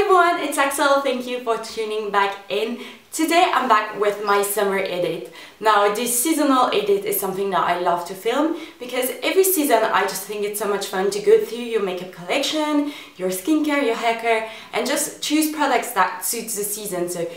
Hi everyone, it's Axelle. Thank you for tuning back in. Today I'm back with my summer edit. Now this seasonal edit is something that I love to film because every season I just think it's so much fun to go through your makeup collection, your skincare, your hair care, and just choose products that suits the season. So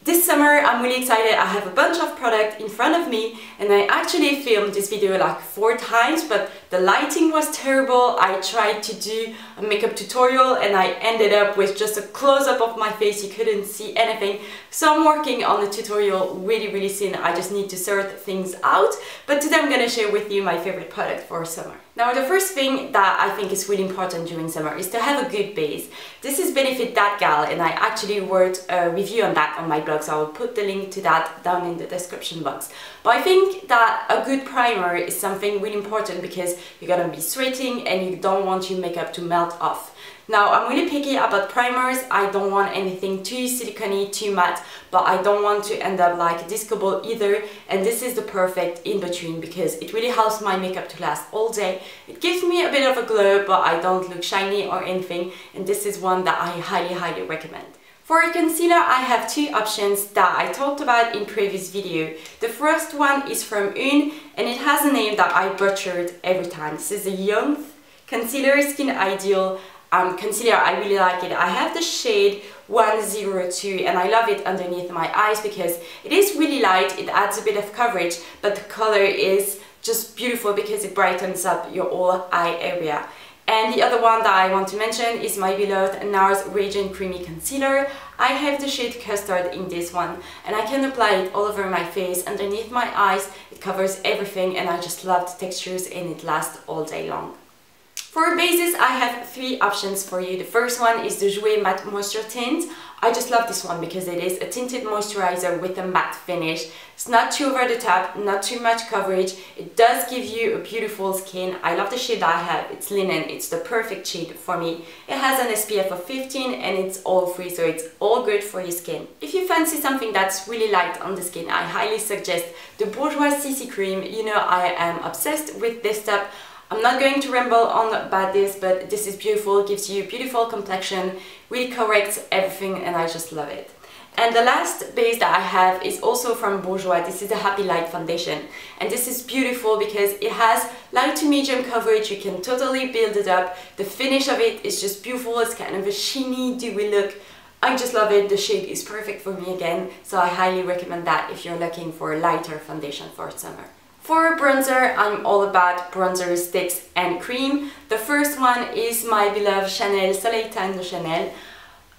this summer I'm really excited. I have a bunch of product in front of me and I actually filmed this video like 4 times, but the lighting was terrible. I tried to do a makeup tutorial and I ended up with just a close-up of my face. You couldn't see anything. So I'm working on the tutorial really soon. I just need to sort things out. But today I'm gonna share with you my favorite product for summer. Now the first thing that I think is really important during summer is to have a good base. This is Benefit That Gal and I actually wrote a review on that on my blog, so I will put the link to that down in the description box. But I think that a good primer is something really important because you're gonna be sweating and you don't want your makeup to melt off. Now I'm really picky about primers. I don't want anything too silicone, too matte, but I don't want to end up like disco ball either, and this is the perfect in-between because it really helps my makeup to last all day. It gives me a bit of a glow, but I don't look shiny or anything, and this is one that I highly recommend. For a concealer, I have 2 options that I talked about in previous video. The first one is from Une, and it has a name that I butchered every time. This is a Young Concealer Skin Ideal concealer. I really like it. I have the shade 102 and I love it underneath my eyes because it is really light, it adds a bit of coverage, but the color is just beautiful because it brightens up your whole eye area. And the other one that I want to mention is my beloved Nars Radiant Creamy Concealer. I have the shade Custard in this one and I can apply it all over my face, underneath my eyes. It covers everything and I just love the textures and it lasts all day long. For bases, I have 3 options for you. The first one is the Jouer Matte Moisture Tint. I just love this one because it is a tinted moisturizer with a matte finish. It's not too over the top, not too much coverage. It does give you a beautiful skin. I love the shade that I have. It's linen. It's the perfect shade for me. It has an SPF of 15 and it's all free, so it's all good for your skin. If you fancy something that's really light on the skin, I highly suggest the Bourjois CC Cream. You know I am obsessed with this stuff. I'm not going to ramble on about this, but this is beautiful, it gives you a beautiful complexion, really corrects everything and I just love it. And the last base that I have is also from Bourjois. This is a Happy Light Foundation and this is beautiful because it has light to medium coverage. You can totally build it up. The finish of it is just beautiful. It's kind of a sheeny, dewy look. I just love it. The shade is perfect for me again, so I highly recommend that if you're looking for a lighter foundation for summer. For bronzer, I'm all about bronzer sticks and cream. The first one is my beloved Chanel Soleil Teint de Chanel.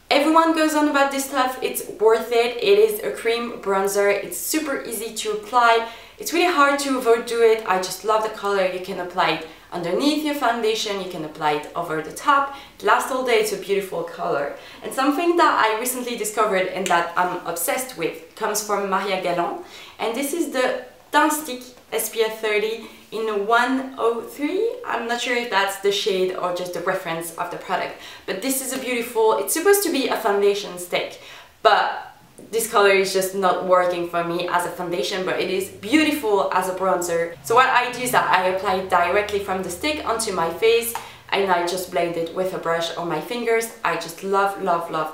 Everyone goes on about this stuff, it's worth it. It is a cream bronzer, it's super easy to apply. It's really hard to overdo it. I just love the color. You can apply it underneath your foundation, you can apply it over the top. It lasts all day, it's a beautiful color. And something that I recently discovered and that I'm obsessed with comes from Galand. And this is the Teint Stick SPF 30 in 103. I'm not sure if that's the shade or just the reference of the product, but this is a beautiful, it's supposed to be a foundation stick, but this color is just not working for me as a foundation, but it is beautiful as a bronzer. So what I do is that I apply it directly from the stick onto my face and I just blend it with a brush on my fingers. I just love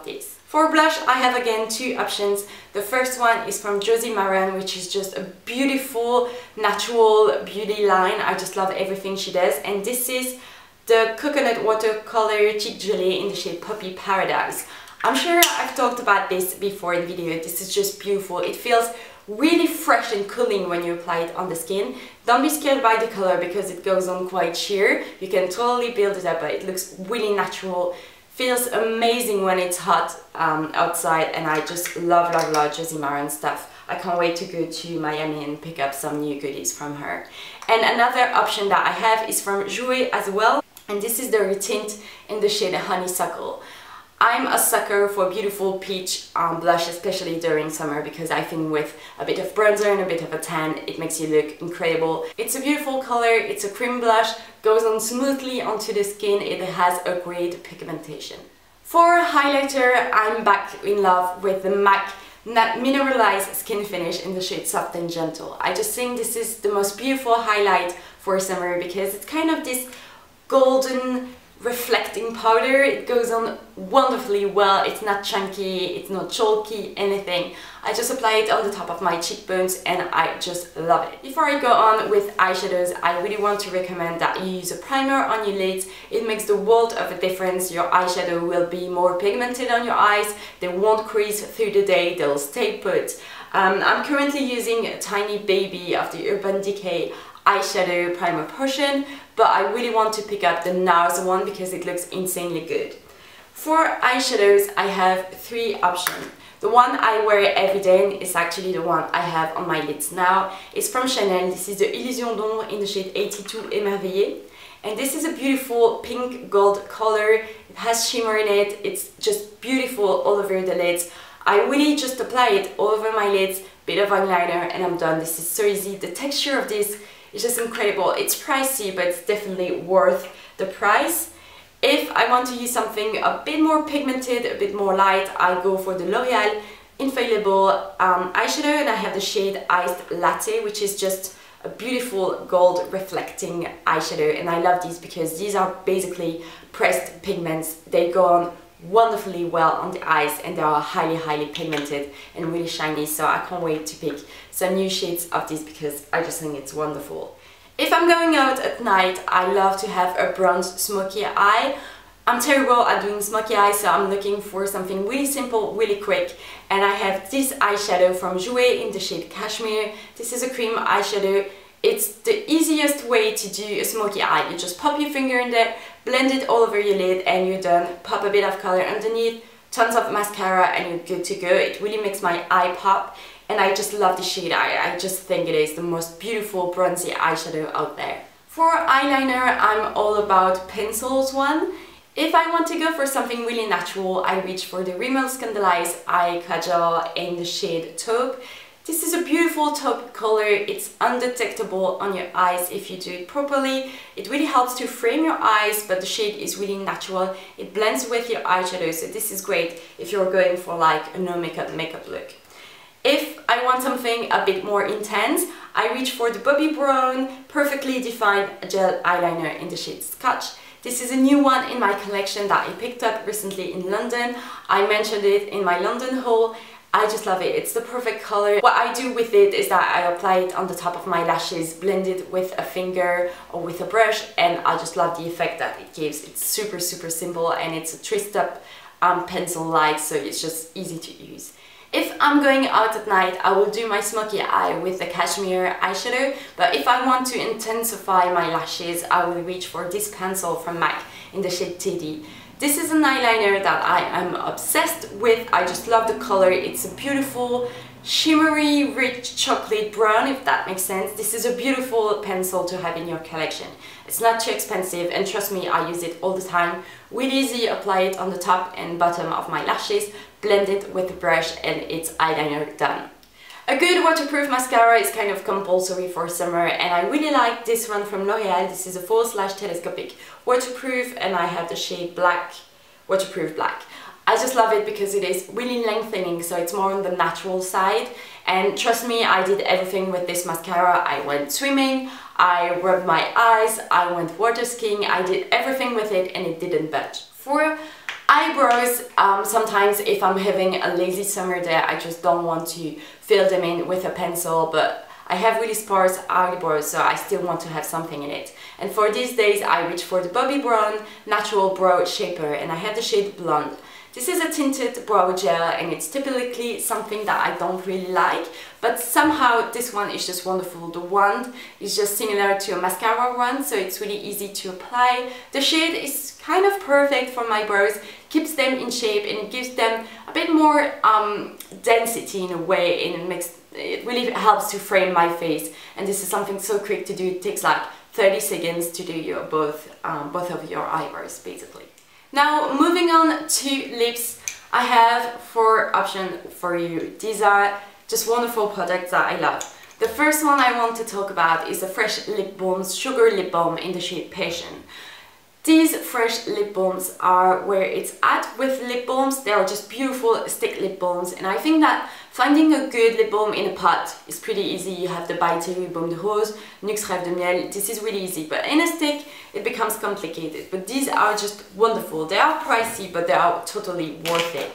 this. For blush, I have again 2 options. The first one is from Josie Maran, which is just a beautiful, natural beauty line. I just love everything she does. And this is the Coconut Watercolor Cheek Gelée in the shade Poppy Paradise. I'm sure I've talked about this before in video. This is just beautiful. It feels really fresh and cooling when you apply it on the skin. Don't be scared by the color because it goes on quite sheer. You can totally build it up, but it looks really natural. Feels amazing when it's hot outside, and I just love Josie Maran stuff. I can't wait to go to Miami and pick up some new goodies from her. And another option that I have is from Jouer as well, and this is the retint in the shade Honeysuckle. I'm a sucker for beautiful peach blush, especially during summer, because I think with a bit of bronzer and a bit of a tan, it makes you look incredible. It's a beautiful color, it's a cream blush, goes on smoothly onto the skin, it has a great pigmentation. For highlighter, I'm back in love with the MAC Mineralize Skin Finish in the shade Soft and Gentle. I just think this is the most beautiful highlight for summer because it's kind of this golden reflecting powder. It goes on wonderfully well. It's not chunky, it's not chalky, anything. I just apply it on the top of my cheekbones and I just love it. Before I go on with eyeshadows, I really want to recommend that you use a primer on your lids. It makes the world of a difference. Your eyeshadow will be more pigmented on your eyes. They won't crease through the day, they'll stay put. I'm currently using a tiny baby of the Urban Decay eyeshadow primer potion, but I really want to pick up the Nars one because it looks insanely good. For eyeshadows, I have 3 options. The one I wear every day is actually the one I have on my lids now. It's from Chanel. This is the Illusion d'Ombre in the shade 82 Émerveillé. And this is a beautiful pink gold color. It has shimmer in it. It's just beautiful all over the lids. I really just apply it all over my lids, bit of eyeliner, and I'm done. This is so easy. The texture of this is just incredible. It's pricey, but it's definitely worth the price. If I want to use something a bit more pigmented, a bit more light, I go for the L'Oreal Infaillible eyeshadow, and I have the shade Iced Latte, which is just a beautiful gold reflecting eyeshadow. And I love these because these are basically pressed pigments. They go on wonderfully well on the eyes and they are highly pigmented and really shiny, so I can't wait to pick some new shades of these because I just think it's wonderful. If I'm going out at night, I love to have a bronze smoky eye. I'm terrible at doing smoky eyes, so I'm looking for something really simple, really quick, and I have this eyeshadow from Jouer in the shade Cashmere. This is a cream eyeshadow. It's the easiest way to do a smoky eye. You just pop your finger in there, blend it all over your lid, and you're done. Pop a bit of color underneath, tons of mascara, and you're good to go. It really makes my eye pop, and I just love the shade. I just think it is the most beautiful bronzy eyeshadow out there. For eyeliner, I'm all about pencils one. If I want to go for something really natural, I reach for the Rimmel Scandaleyes Eye Kajal in the shade Taupe. This is a beautiful taupe color. It's undetectable on your eyes if you do it properly. It really helps to frame your eyes, but the shade is really natural. It blends with your eyeshadow, so this is great if you're going for like a no makeup look. If I want something a bit more intense, I reach for the Bobbi Brown Perfectly Defined Gel Eyeliner in the shade Scotch. This is a new one in my collection that I picked up recently in London. I mentioned it in my London haul. I just love it. It's the perfect color. What I do with it is that I apply it on the top of my lashes, blend it with a finger or with a brush, and I just love the effect that it gives. It's super simple, and it's a twist up pencil-like, so it's just easy to use. If I'm going out at night, I will do my smoky eye with the Cashmere eyeshadow, but if I want to intensify my lashes, I will reach for this pencil from MAC in the shade Teddy. This is an eyeliner that I am obsessed with. I just love the color. It's a beautiful, shimmery, rich chocolate brown, if that makes sense. This is a beautiful pencil to have in your collection. It's not too expensive, and trust me, I use it all the time. Really easy, apply it on the top and bottom of my lashes, blend it with a brush, and it's eyeliner done. A good waterproof mascara is kind of compulsory for summer, and I really like this one from L'Oreal. This is a full/telescopic waterproof, and I have the shade Black, waterproof black. I just love it because it is really lengthening, so it's more on the natural side. And trust me, I did everything with this mascara. I went swimming, I rubbed my eyes, I went water skiing, I did everything with it, and it didn't budge. For eyebrows, sometimes if I'm having a lazy summer day, I just don't want to fill them in with a pencil, but I have really sparse eyebrows, so I still want to have something in it. And for these days, I reach for the Bobbi Brown Natural Brow Shaper, and I have the shade Blonde. This is a tinted brow gel, and it's typically something that I don't really like, but somehow this one is just wonderful. The wand is just similar to a mascara wand, so it's really easy to apply. The shade is kind of perfect for my brows, keeps them in shape, and it gives them a bit more density in a way, and it really helps to frame my face. And this is something so quick to do. It takes like 30 seconds to do both of your eyebrows basically. Now, moving on to lips, I have 4 options for you. These are just wonderful products that I love. The first one I want to talk about is the Fresh Lip Balms Sugar Lip Balm in the shade Passion. These fresh lip balms are where it's at with lip balms. They are just beautiful stick lip balms, and I think that Finding a good lip balm in a pot is pretty easy. You have the Bite Baume de Rose, Nuxe Rêve de Miel. This is really easy, but in a stick it becomes complicated. But these are just wonderful. They are pricey, but they are totally worth it.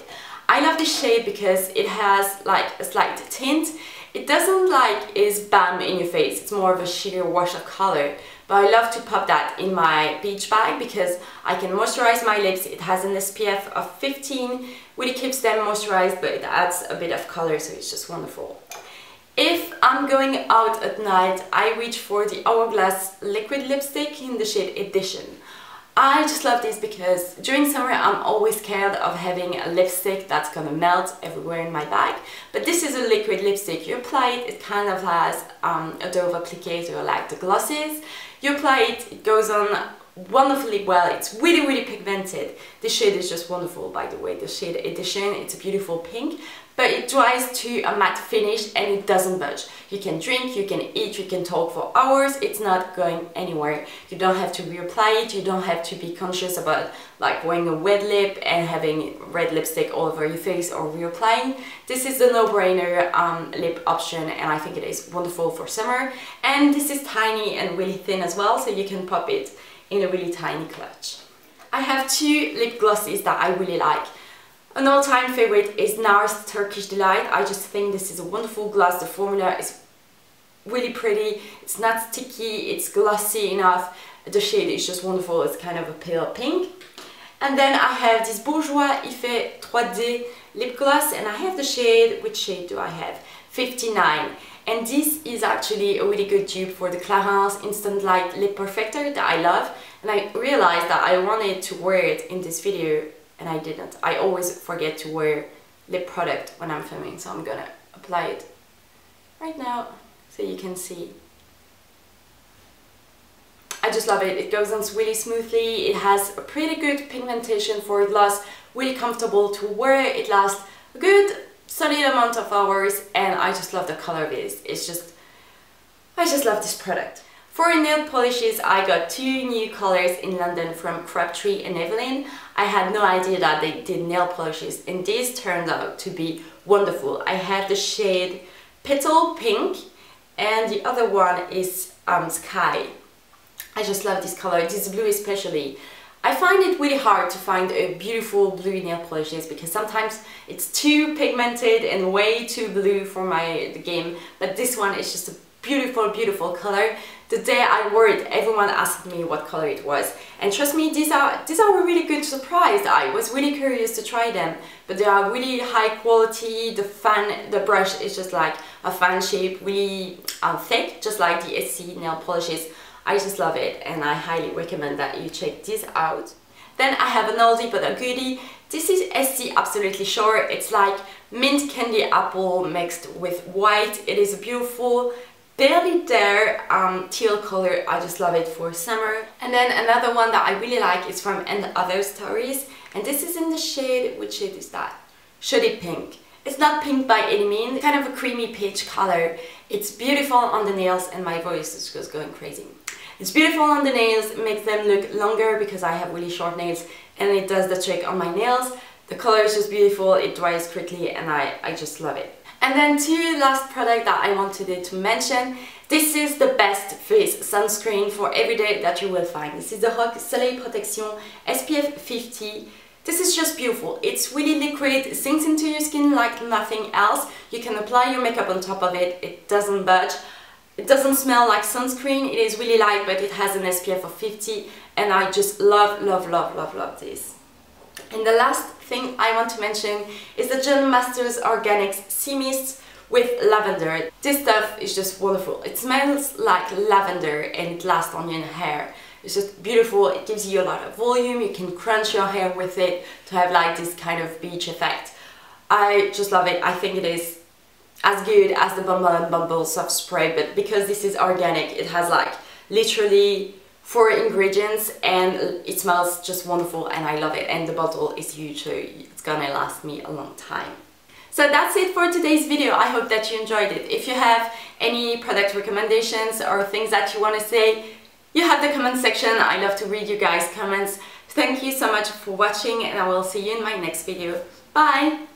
I love this shade because it has like a slight tint. It doesn't like is bam in your face, it's more of a sheer wash of color. But I love to pop that in my beach bag because I can moisturize my lips. It has an SPF of 15, really keeps them moisturized, but it adds a bit of color, so it's just wonderful. If I'm going out at night, I reach for the Hourglass liquid lipstick in the shade Edition. I just love this because during summer I'm always scared of having a lipstick that's gonna melt everywhere in my bag. But this is a liquid lipstick. You apply it, it kind of has a Dove applicator like the glosses. You apply it, it goes on wonderfully well. It's really, really pigmented. The shade is just wonderful, by the way. The shade Edition, it's a beautiful pink, but it dries to a matte finish and it doesn't budge. You can drink, you can eat, you can talk for hours. It's not going anywhere. You don't have to reapply it. You don't have to be conscious about like wearing a wet lip and having red lipstick all over your face or reapplying. This is the no-brainer lip option, and I think it is wonderful for summer. And this is tiny and really thin as well, so you can pop it in a really tiny clutch. I have two lip glosses that I really like. An all-time favorite is Nars Turkish Delight. I just think this is a wonderful gloss. The formula is really pretty, it's not sticky, it's glossy enough. The shade is just wonderful, it's kind of a pale pink. And then I have this Bourjois Effet 3D lip gloss, and I have the shade, which shade do I have? 59. And this is actually a really good dupe for the Clarins Instant Light Lip Perfector that I love. And I realized that I wanted to wear it in this video and I didn't. I always forget to wear lip product when I'm filming, so I'm gonna apply it right now so you can see. I just love it. It goes on really smoothly. It has a pretty good pigmentation for a gloss, really comfortable to wear. It lasts a good solid amount of hours, and I just love the color of it. It's just, I just love this product. For nail polishes, I got two new colors in London from Crabtree and Evelyn. I had no idea that they did nail polishes, and these turned out to be wonderful. I have the shade Petal Pink, and the other one is Sky. I just love this color, this blue especially. I find it really hard to find a beautiful blue nail polishes because sometimes it's too pigmented and way too blue for the game, but this one is just a beautiful, beautiful color. The day I wore it, everyone asked me what color it was, and trust me, these are a really good surprise. I was really curious to try them, but they are really high quality. The brush is just like a fan shape, really thick, just like the SC nail polishes. I just love it, and I highly recommend that you check this out. Then I have an oldie but a goodie. This is SC Absolutely Sure. It's like mint candy apple mixed with white. It is a beautiful, barely there teal color. I just love it for summer. And then another one that I really like is from And Other Stories, and this is in the shade, which shade is that? Shoddy Pink. It's not pink by any means, it's kind of a creamy peach color. It's beautiful on the nails, and my voice is just going crazy. It's beautiful on the nails, it makes them look longer because I have really short nails, and it does the trick on my nails. The color is just beautiful, it dries quickly, and I just love it. And then two last products that I wanted to mention. This is the best face sunscreen for every day that you will find. This is the Soleil Protection SPF 50. This is just beautiful. It's really liquid, it sinks into your skin like nothing else. You can apply your makeup on top of it, it doesn't budge. It doesn't smell like sunscreen, it is really light, but it has an SPF of 50, and I just love, love, love, love, love this. And the last thing I want to mention is the John Masters Organics Sea Mist with lavender. This stuff is just wonderful. It smells like lavender and it lasts on your hair. It's just beautiful, it gives you a lot of volume, you can crunch your hair with it to have like this kind of beach effect. I just love it. I think it is as good as the Bumble & Bumble soft spray, but because this is organic, it has like literally 4 ingredients and it smells just wonderful, and I love it, and the bottle is huge, so it's gonna last me a long time. So that's it for today's video. I hope that you enjoyed it. If you have any product recommendations or things that you want to say, you have the comment section. I love to read you guys' comments. Thank you so much for watching, and I will see you in my next video. Bye!